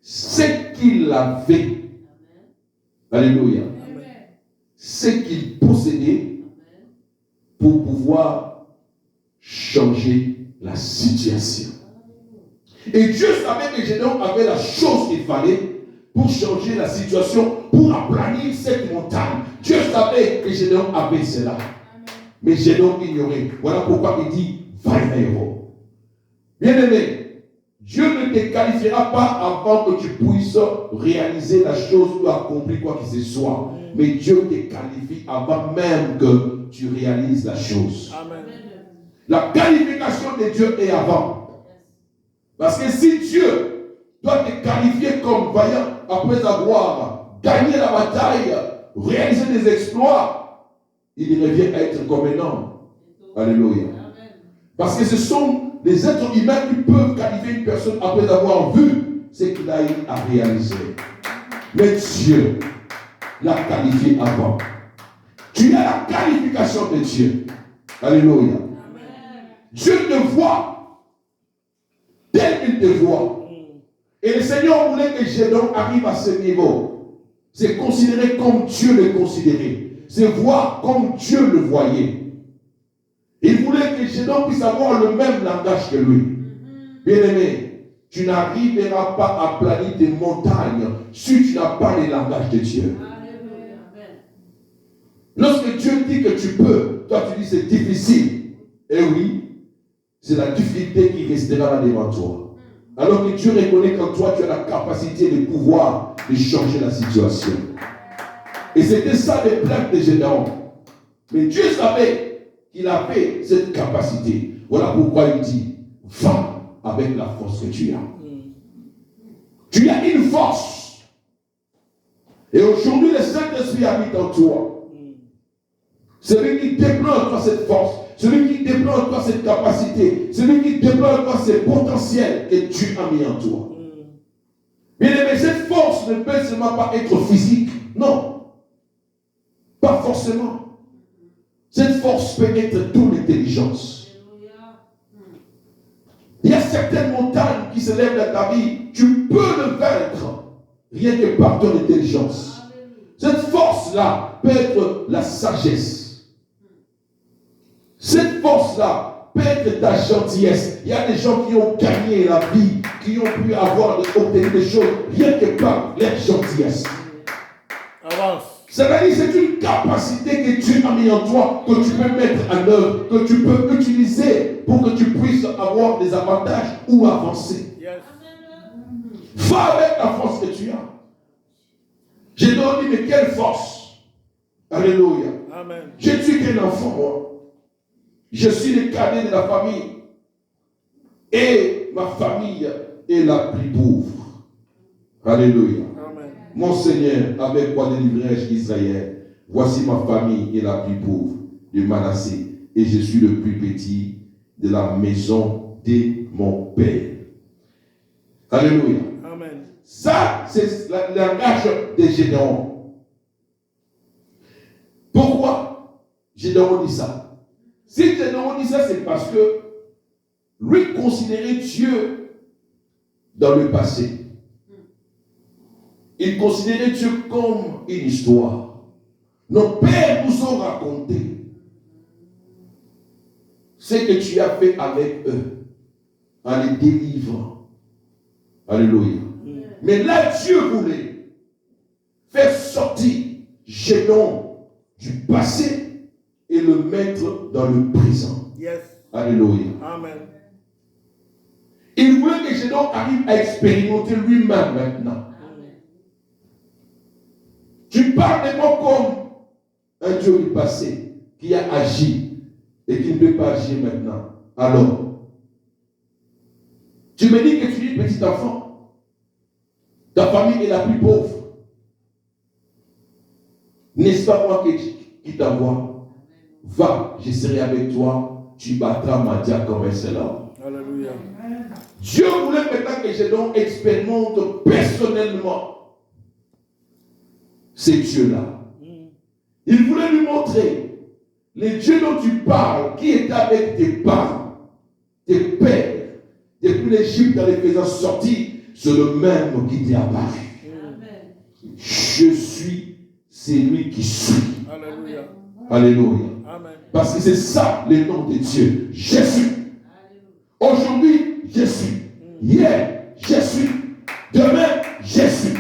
ce qu'il avait. Alléluia. Ce qu'il possédait pour pouvoir changer la situation. Et Dieu savait que Gédéon avait la chose qu'il fallait pour changer la situation, pour aplanir cette montagne. Dieu savait que Gédéon avait cela. Mais Gédéon ignorait. Voilà pourquoi il dit, va héros. Bien-aimé, Dieu ne te qualifiera pas avant que tu puisses réaliser la chose ou accomplir quoi que ce soit. Mais Dieu te qualifie avant même que tu réalises la chose. Amen. La qualification de Dieu est avant. Parce que si Dieu doit te qualifier comme vaillant après avoir gagné la bataille, réalisé des exploits, il revient à être comme un homme. Alléluia. Parce que ce sont les êtres humains qui peuvent qualifier une personne après avoir vu ce qu'il a eu à réaliser. Mais Dieu l'a qualifié avant. Tu as la qualification de Dieu. Alléluia. Dieu te voit tel qu'il te voit. Et le Seigneur voulait que Gédéon arrive à ce niveau. C'est considéré comme Dieu le considérait. C'est voir comme Dieu le voyait. Il voulait que Gédéon puisse avoir le même langage que lui. Bien-aimé, tu n'arriveras pas à planer des montagnes si tu n'as pas le langage de Dieu. Lorsque Dieu dit que tu peux, toi tu dis c'est difficile. Et oui, c'est la difficulté qui restera là devant toi. Alors que Dieu reconnaît qu'en toi tu as la capacité de pouvoir de changer la situation. Et c'était ça les plaintes de Gédéon. Mais Dieu savait qu'il avait cette capacité. Voilà pourquoi il dit, va avec la force que tu as. Tu as une force. Et aujourd'hui, le Saint-Esprit habite en toi. Celui qui déploie en toi cette force, celui qui déploie en toi cette capacité, celui qui déploie en toi ce potentiel que tu as mis en toi. Bien aimé, cette force ne peut seulement pas être physique. Non. Pas forcément. Cette force peut être toute l'intelligence. Il y a certaines montagnes qui se lèvent dans ta vie. Tu peux le vaincre rien que par ton intelligence. Cette force-là peut être la sagesse. Cette force-là peut être ta gentillesse. Il y a des gens qui ont gagné la vie, qui ont pu obtenir des choses rien que par leur gentillesse. Avance. Ça veut dire que c'est une capacité que tu as mis en toi, que tu peux mettre en œuvre, que tu peux utiliser pour que tu puisses avoir des avantages ou avancer. Yes. Va avec la force que tu as. J'ai demandé, mais quelle force? Alléluia. Amen. Je ne suis qu'un enfant, moi. Je suis le cadet de la famille. Et ma famille est la plus pauvre. Alléluia. Amen. Mon Seigneur avait quoi délivrer Israël. Voici ma famille est la plus pauvre de Manassé. Et je suis le plus petit de la maison de mon Père. Alléluia. Amen. Ça, c'est le langage de Gédéon. Pourquoi Gédéon dit ça? Si Gédéon dit ça, c'est parce que lui considérait Dieu dans le passé. Il considérait Dieu comme une histoire. Nos pères nous ont raconté ce que tu as fait avec eux en les délivrant. Alléluia. Mais là, Dieu voulait faire sortir Gédéon du passé et le mettre dans le présent. Yes. Alléluia. Amen. Il voulait que Gédéon arrive à expérimenter lui-même maintenant. Tu parles de moi comme un Dieu du passé qui a agi et qui ne peut pas agir maintenant. Alors, tu me dis que tu es petit enfant. Ta famille est la plus pauvre. N'est-ce pas moi qui t'envoie? Va, je serai avec toi. Tu battras ma dia comme un seul homme. Alléluia. Dieu voulait maintenant que Gédéon expérimente personnellement ces dieux-là. Il voulait lui montrer les dieux dont tu parles, qui étaient avec tes parents, tes pères, depuis l'Égypte en les faisant sortir, c'est le même qui t'est apparu. Je suis celui qui suis. Alléluia. Alléluia. Amen. Parce que c'est ça le nom de Dieu. Je suis. Aujourd'hui, je suis. Hier, je suis. Demain, je suis.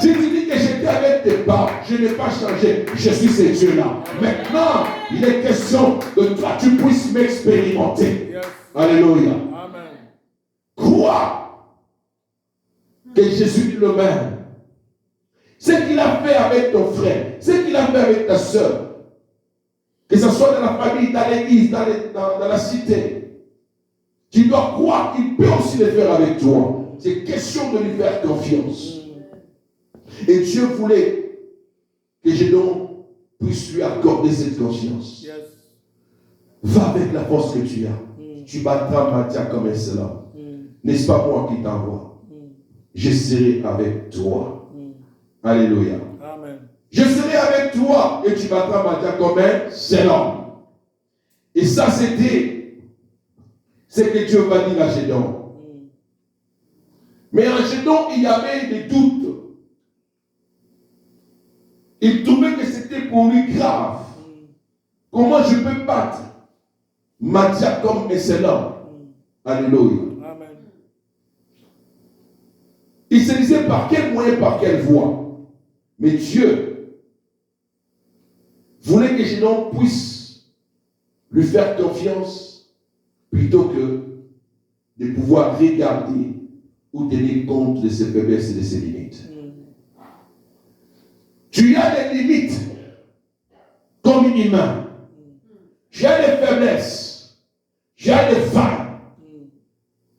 Si tu dis que j'étais avec tes parents, je n'ai pas changé. Je suis ce Dieu-là. Maintenant, il est question que toi, tu puisses m'expérimenter. Yes. Alléluia. Amen. Crois que Jésus est le même. Ce qu'il a fait avec ton frère, ce qu'il a fait avec ta soeur, que ce soit dans la famille, dans l'église, dans la cité, tu dois croire qu'il peut aussi le faire avec toi. C'est question de lui faire confiance. Et Dieu voulait que Gédéon puisse lui accorder cette confiance. Yes. Va avec la force que tu as. Tu battras Mathia comme un seul homme. N'est-ce pas moi qui t'envoie? Je serai avec toi. Alléluia. Amen. Je serai avec toi et tu battras Mathia comme un seul homme. Et ça, c'était ce que Dieu va dire à Gédéon. Mais en Gédéon, il y avait des doutes. Il trouvait que c'était pour lui grave. Comment je peux battre Mathia comme un seul homme? Alléluia. Amen. Il se disait par quel moyen, par quelle voie. Mais Dieu voulait que Gédéon puisse lui faire confiance plutôt que de pouvoir regarder ou tenir compte de ses faiblesses et de ses limites. Tu as des limites comme un humain. J'ai des faiblesses. J'ai des failles.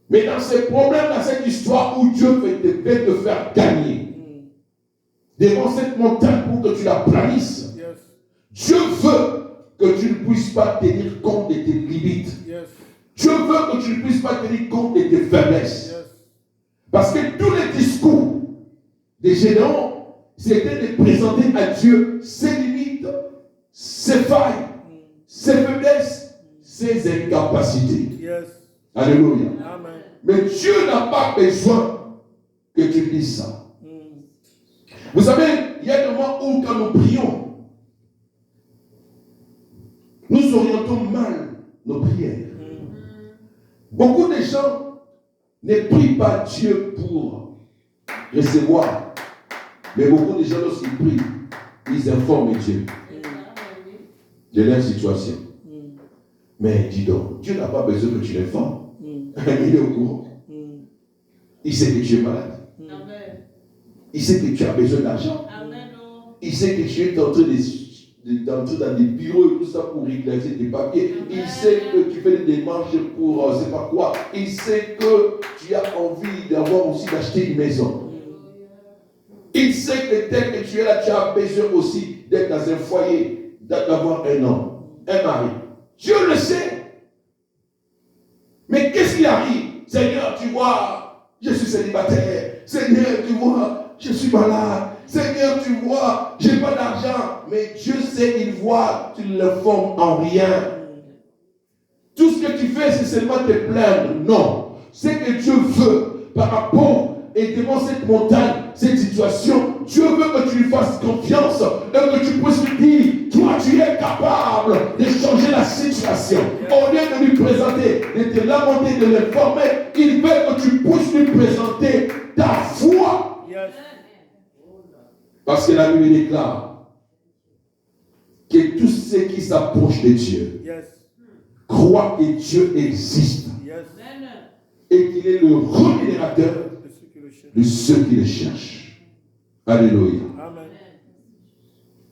Mais dans ces problèmes, dans cette histoire où Dieu veut te faire gagner, devant cette montagne pour que tu la planisses, Dieu veut que tu ne puisses pas tenir compte de tes limites. Dieu veut que tu ne puisses pas tenir compte de tes faiblesses. Parce que tous les discours des Gédéons, c'était de présenter à Dieu ses limites, ses failles, ses faiblesses, ses incapacités. Alléluia. Amen. Mais Dieu n'a pas besoin que tu dises ça. Vous savez, il y a des moments où quand nous prions, nous orientons mal nos prières. Beaucoup de gens ne prient pas Dieu pour recevoir. Mais beaucoup de gens, lorsqu'ils prient, ils informent Dieu de leur situation. Mais dis donc, Dieu n'a pas besoin que tu l'informes. Il est au courant. Il sait que tu es malade. Il sait que tu as besoin d'argent. Il sait que tu es en train d'entrer dans des bureaux et tout ça pour régulariser tes papiers. Il sait que tu fais des démarches pour je ne sais pas quoi. Il sait que tu as envie d'avoir aussi d'acheter une maison. Il sait que tel que tu es là, tu as besoin aussi d'être dans un foyer, d'avoir un homme, un mari. Dieu le sait. Mais qu'est-ce qui arrive? Seigneur, tu vois, je suis célibataire. Seigneur, tu vois, je suis malade. Seigneur, tu vois, je n'ai pas d'argent. Mais Dieu sait, il voit, tu ne le formes en rien. Tout ce que tu fais, c'est seulement te plaindre. Non. Ce que Dieu veut par rapport et devant cette montagne, cette situation, Dieu veut que tu lui fasses confiance et que tu puisses lui dire, toi tu es capable de changer la situation. Au lieu de lui présenter, de te lamenter, de l'informer, il veut que tu puisses lui présenter ta foi. Parce que la Bible déclare que tous ceux qui s'approchent de Dieu croient que Dieu existe et qu'il est le rémunérateur de ceux qui le cherchent. Alléluia. Amen.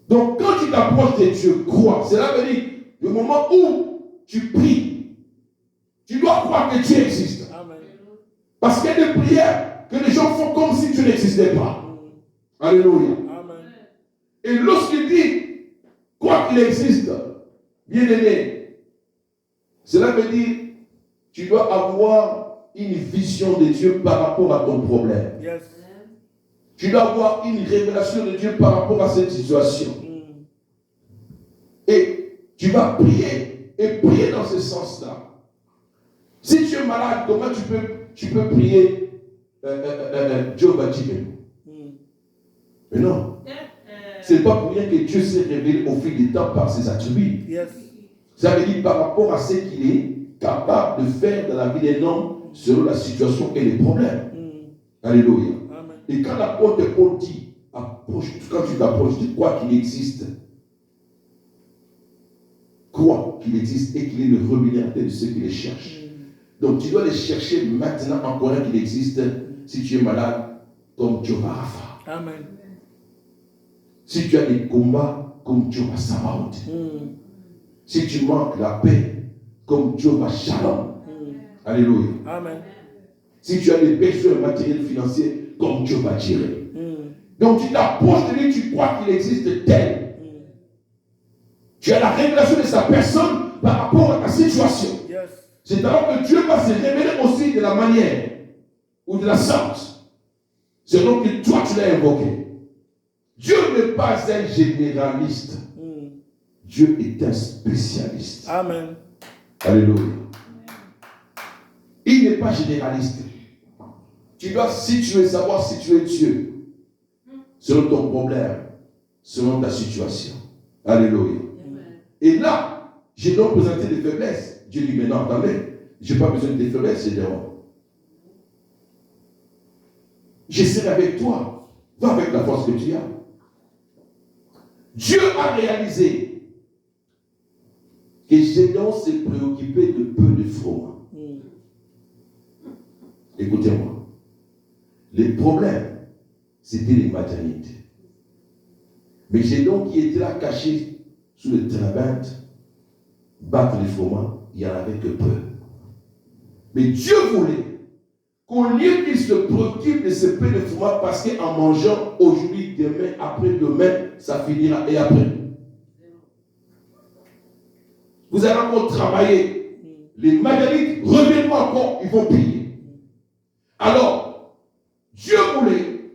Donc quand tu t'approches de Dieu, crois. Cela veut dire, le moment où tu pries, tu dois croire que Dieu existe. Amen. Parce qu'il y a des prières que les gens font comme si tu n'existais pas. Alléluia. Amen. Et lorsqu'il dit, crois qu'il existe, bien-aimé, cela veut dire, tu dois avoir une vision de Dieu par rapport à ton problème. Yes. Tu dois avoir une révélation de Dieu par rapport à cette situation. Et tu vas prier. Et prier dans ce sens-là. Si tu es malade, comment tu peux prier Dieu va dire. Mais non. Ce n'est pas pour rien que Dieu s'est révélé au fil du temps par ses attributs. Yes. Ça veut dire par rapport à ce qu'il est capable de faire dans la vie d'un homme selon la situation et les problèmes. Alléluia. Amen. Et quand l'apôtre Paul dit, quand tu t'approches, dis crois qu'il existe. Crois qu'il existe et qu'il est le rémunérateur de ceux qui les cherchent. Donc tu dois les chercher maintenant en croyant qu'il existe si tu es malade comme Jehovah Rapha. Amen. Si tu as des combats comme Jehovah Sabaoth. Si tu manques la paix comme Jehovah Shalom. Alléluia. Amen. Si tu as des besoins matériels financiers comme Jehovah Jireh. Donc tu t'approches de lui, tu crois qu'il existe tel. Tu as la révélation de sa personne par rapport à ta situation. Yes. C'est alors que Dieu va se révéler aussi de la manière ou de la sorte selon que toi tu l'as invoqué. Dieu n'est pas un généraliste. Dieu est un spécialiste. Amen. Alléluia. Il n'est pas généraliste. Tu dois, si tu veux savoir si tu es Dieu, selon ton problème, selon ta situation. Alléluia. Et là, j'ai donc présenté des faiblesses. Dieu dit, mais non, attendez, je n'ai pas besoin de tes faiblesses, Seigneur. Je serai avec toi. Va avec la force que tu as. Dieu a réalisé que Gédéon s'est préoccupé de peu de froid. Écoutez-moi. Les problèmes, c'était les maternités. Mais Gédéon qui était là caché sous le terebinth, battre les fromages, il n'y en avait que peu. Mais Dieu voulait qu'au lieu qu'il se préoccupe de ce peu de fromage, parce qu'en mangeant aujourd'hui, demain, après-demain, ça finira. Et après, vous allez encore travailler. Les Madianites reviendront encore, ils vont piller. Alors, Dieu voulait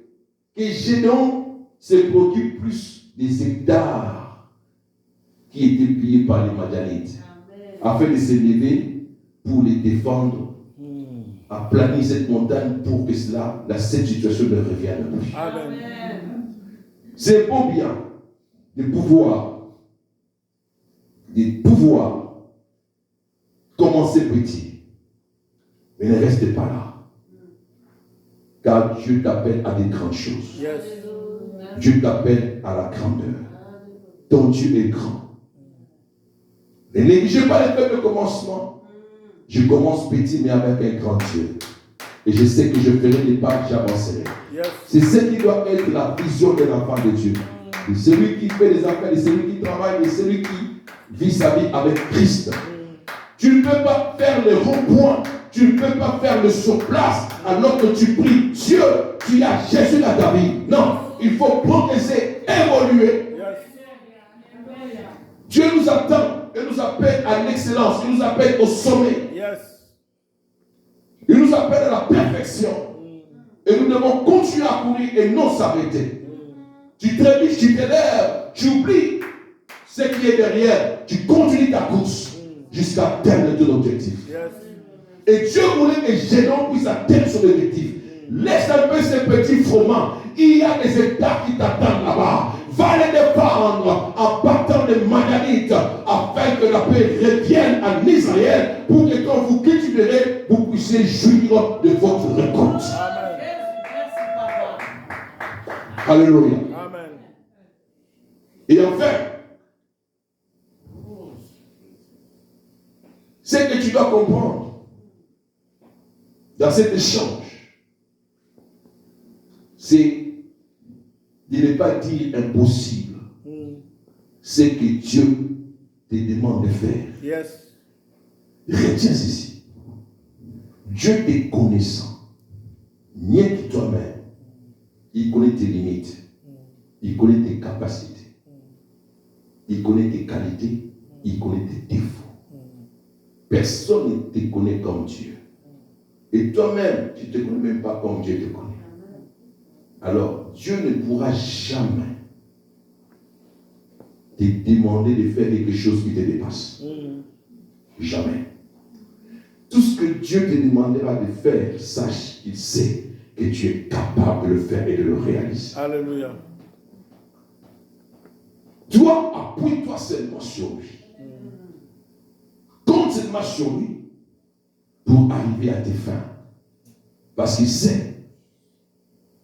que Gédéon se préoccupe plus des hectares qui étaient pillés par les Madianites, afin de se lever pour les défendre, à planer cette montagne pour que cette situation ne revienne plus. Amen. C'est beau bien de pouvoir commencer petit, mais ne restez pas là. Car Dieu t'appelle à des grandes choses. Yes. Dieu t'appelle à la grandeur. Ton Dieu est grand. Ne négligez pas les faibles commencements. Je commence petit, mais avec un grand Dieu. Et je sais que je ferai des pas, j'avancerai. Yes. C'est ce qui doit être la vision de l'enfant de Dieu. De celui qui fait des affaires, de celui qui travaille, de celui qui vit sa vie avec Christ. Tu ne peux pas faire le rond-point, tu ne peux pas faire le sur-place alors que tu pries Dieu, tu as Jésus dans ta vie. Non, il faut progresser, évoluer. Yes. Dieu nous attend et nous appelle à l'excellence, il nous appelle au sommet. Yes. Il nous appelle à la perfection. Et nous devons continuer à courir et non s'arrêter. Tu trébuches, tu t'élèves, tu oublies ce qui est derrière. Tu continues ta course jusqu'à atteindre ton objectif. Yes. Et Dieu voulait que Gédéon puisse atteindre son objectif. Laisse un peu ces petits fromages. Il y a des hectares qui t'attendent là-bas. Va les défendre en battant les Madianites afin que la paix revienne en Israël pour que quand vous cultiverez, vous puissiez jouir de votre récolte. Alléluia. Amen. Et enfin, ce que tu dois comprendre dans cet échange, c'est de ne pas dire impossible ce que Dieu te demande de faire. Yes. Retiens ceci. Dieu est connaissant. Rien que toi-même. Il connaît tes limites. Il connaît tes capacités. Il connaît tes qualités. Il connaît tes défauts. Personne ne te connaît comme Dieu. Et toi-même, tu ne te connais même pas comme Dieu te connaît. Alors, Dieu ne pourra jamais te demander de faire quelque chose qui te dépasse. Jamais. Tout ce que Dieu te demandera de faire, sache qu'il sait que tu es capable de le faire et de le réaliser. Alléluia. Toi, appuie-toi seulement sur lui. Compte seulement sur lui pour arriver à tes fins. Parce qu'il sait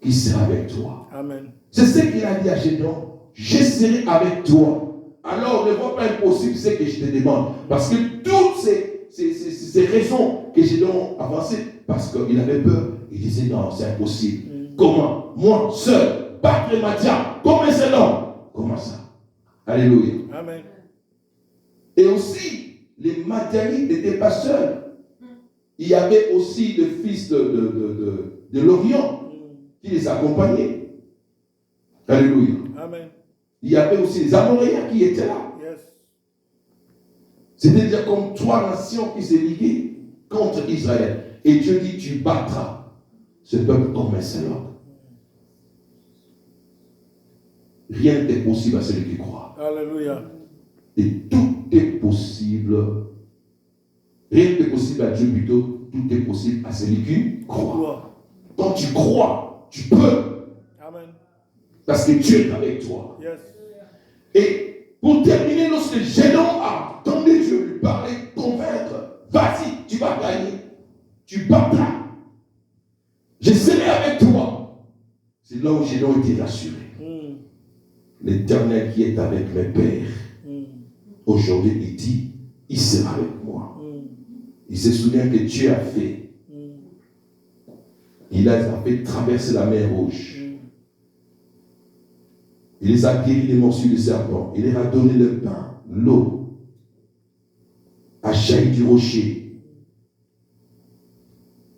qu'il sera avec toi. Amen. C'est ce qu'il a dit à Gédéon. Je serai avec toi. Alors ne vois pas impossible ce que je te demande. Parce que toutes ces raisons que Gédéon avançait, parce qu'il avait peur, il disait non, c'est impossible. Comment? Moi, seul, battre les Madians, comme un seul homme. Comment ça? Alléluia. Amen. Et aussi, les Madianites n'étaient pas seuls. Il y avait aussi le fils de l'Orient qui les accompagnait. Alléluia. Amen. Il y avait aussi les Amoréens qui étaient là. Yes. C'était déjà comme 3 nations qui s'est liguées contre Israël. Et Dieu dit, tu battras ce peuple comme un seul homme. Rien n'est possible à celui qui croit. Alléluia. Et tout est possible. Rien n'est possible à Dieu plutôt. Tout est possible à celui qui croit. Quand tu crois, tu peux. Amen. Parce que Dieu est avec toi. Yes. Et pour terminer, lorsque Gédéon a entendu Dieu lui parler, convaincre, vas-y, tu vas gagner. Tu battras. Je serai avec toi. C'est là où Gédéon était rassuré. L'Éternel qui est avec mes pères, aujourd'hui il dit, il sera avec moi. Il se souvient que Dieu a fait. Il a fait traverser la mer Rouge. Il les a guéris des morsures du serpent. Il leur a donné le pain, l'eau. a jailli du rocher.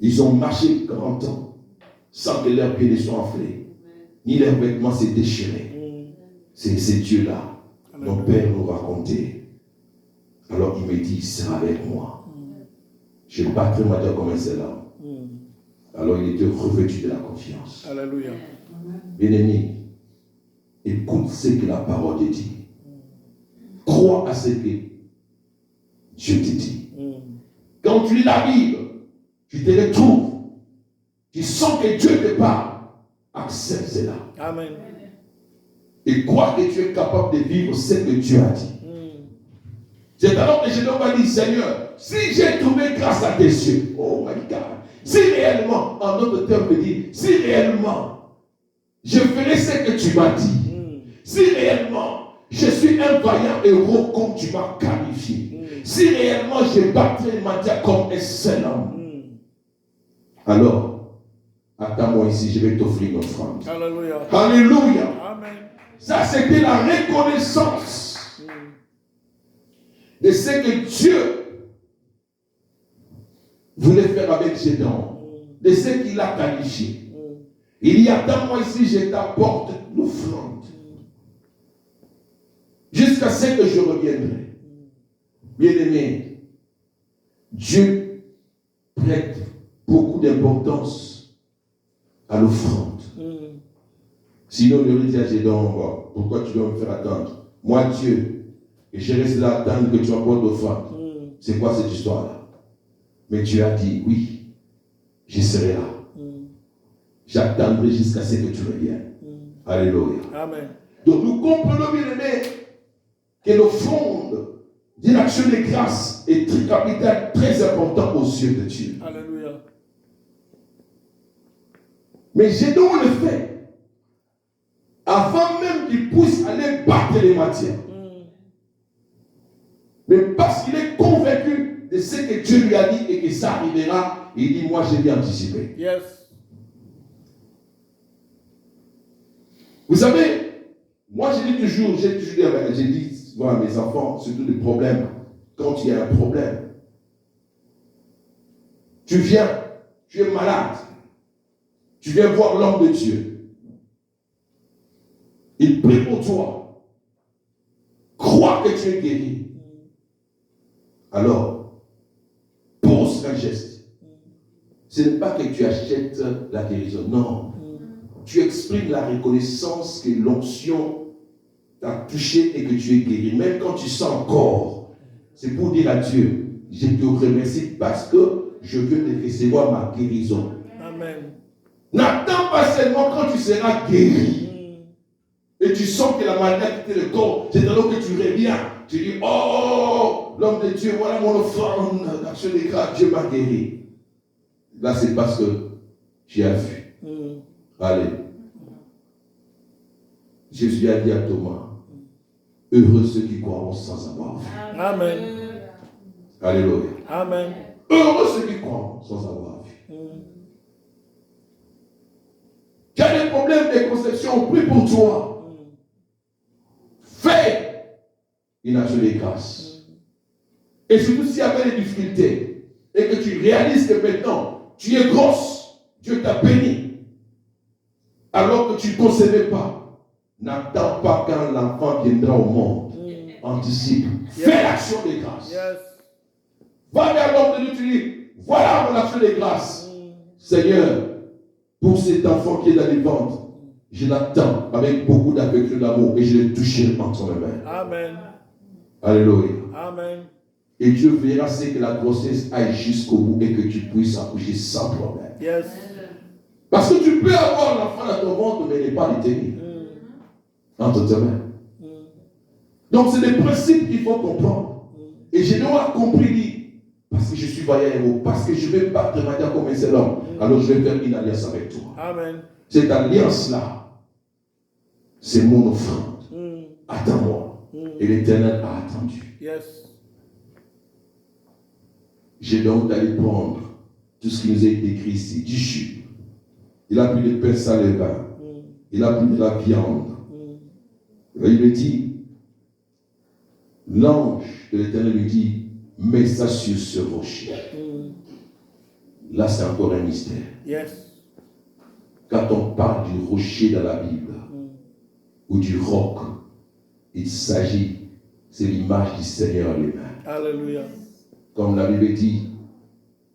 Ils ont marché 40 ans sans que leurs pieds ne soient enflés, ni leurs vêtements s'est déchirés. C'est Dieu-là. Nos pères nous racontaient. Alors il me dit, il sera avec moi. Je battrai ma terre comme un seul homme. Alors il était revêtu de la confiance. Alléluia. Bien-aimé, écoute ce que la parole te dit. Crois à ce que Dieu te dit. Quand tu lis la Bible, tu te retrouves, tu sens que Dieu te parle, accepte cela. Amen. Et crois que tu es capable de vivre ce que Dieu a dit. C'est alors que je dois dire, Seigneur, si j'ai trouvé grâce à tes yeux, oh my God, si réellement, en d'autres termes, me dit, si réellement, je ferai ce que tu m'as dit, si réellement, je suis un vaillant héros comme tu m'as qualifié, si réellement je battrai ma terre comme un seul homme, alors, attends-moi ici, je vais t'offrir une offrande. Alléluia. Alléluia. Amen. Ça, c'était la reconnaissance de ce que Dieu voulait faire avec Gédéon, de ce qu'il a qualifié. Il y a attends moi ici, je t'apporte l'offrande. Jusqu'à ce que je reviendrai. Bien-aimé, Dieu prête beaucoup d'importance à l'offrande. Sinon, il aurait dit à Gédéon, pourquoi tu dois me faire attendre? Moi, Dieu, et je reste là à attendre que tu apportes l'offrande. C'est quoi cette histoire-là? Mais Dieu a dit, oui, je serai là. J'attendrai jusqu'à ce que tu reviennes. Alléluia. Amen. Donc nous comprenons bien aimé que l'offrande d'une action de grâce est très capitale, très important aux yeux de Dieu. Alléluia. Mais Gédéon le fait avant même qu'il puisse aller battre les matières. Mais parce qu'il est convaincu de ce que Dieu lui a dit et que ça arrivera, il dit, moi j'ai bien anticipé. Yes. Vous savez, moi j'ai dit souvent à mes enfants, surtout des problèmes, quand il y a un problème, tu viens, tu es malade, tu viens voir l'homme de Dieu. Il prie pour toi. Crois que tu es guéri. Alors, pose un geste. Ce n'est pas que tu achètes la guérison. Non. Tu exprimes la reconnaissance que l'onction t'a touché et que tu es guéri. Même quand tu sens encore, c'est pour dire à Dieu, je te remercie parce que je veux te recevoir ma guérison. Amen. N'attends pas seulement quand tu seras guéri. Et tu sens que la maladie a quitté le corps. C'est alors que tu reviens. Tu dis, oh, l'homme de Dieu, voilà mon offrande. L'action de grâce, Dieu m'a guéri. Là, c'est parce que tu as vu. Allez. Jésus a dit à Thomas, heureux ceux qui croiront sans avoir vu. Amen. Alléluia. Amen. Heureux ceux qui croiront sans avoir vu. Tu as des problèmes de conception, prie pour toi. Fais une action de grâce. Et surtout s'il y avait des difficultés et que tu réalises que maintenant tu es grosse, Dieu t'a béni, alors que tu ne concevais pas, n'attends pas quand l'enfant viendra au monde. Anticipe. Fais l'action de grâce. Yes. Va vers l'homme de Dieu, tu dis, voilà mon action de grâce. Seigneur, pour cet enfant qui est dans les ventres, je l'attends avec beaucoup d'affection, d'amour et je le toucherai entre mes mains. Amen. Alléluia. Amen. Et Dieu verra c'est que la grossesse aille jusqu'au bout et que tu puisses accoucher sans problème. Yes. Parce que tu peux avoir l'enfant dans ton ventre, mais il n'est pas le tenir entre tes mains. Donc c'est des principes qu'il faut comprendre. Et je dois compris, parce que je suis vaillant héros, parce que je vais battre ma terre comme un seul homme, alors je vais faire une alliance avec toi. Amen. Cette alliance-là, c'est mon offrande. Attends-moi. Et l'Éternel a attendu. Yes. J'ai donc d'aller prendre tout ce qui nous est écrit ici, du jus. Il a pris le pain salé vin. Il a pris de la viande. Et il me dit, l'ange de l'Éternel lui dit, mets ça sur ce rocher. Là, c'est encore un mystère. Yes. Quand on parle du rocher dans la Bible, ou du roc, il s'agit, c'est l'image du Seigneur lui-même. Hallelujah. Comme la Bible dit,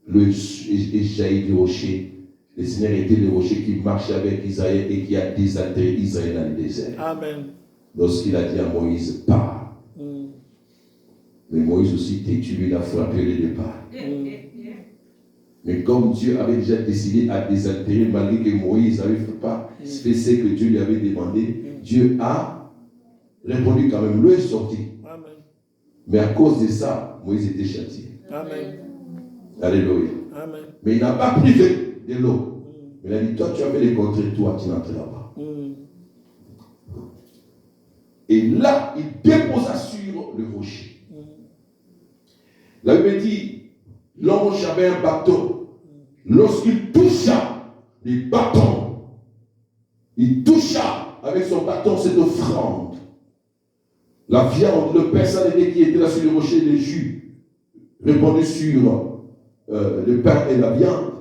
le jaillit du rocher, le Seigneur était le rocher qui marche avec Israël et qui a désaltéré Israël dans le désert. Amen. Lorsqu'il a dit à Moïse, pars. Mais Moïse aussi, têtu, lui, il a frappé le départ. Mais comme Dieu avait déjà décidé à désaltérer, malgré que Moïse n'avait pas fait ce que Dieu lui avait demandé, Dieu a répondu quand même, l'eau est sortie. Amen. Mais à cause de ça, Moïse était châtié. Amen. Alléluia. Amen. Mais il n'a pas privé de l'eau. Il a dit, toi tu as fait les contrées, toi tu n'entreras pas. Et là, il déposa sur le rocher. La Bible dit, l'ange avait un bâton. Lorsqu'il toucha les bâtons, il toucha avec son bâton cette offrande. La viande, le pain salé qui était là sur le rocher, les jus répandus sur le pain et la viande,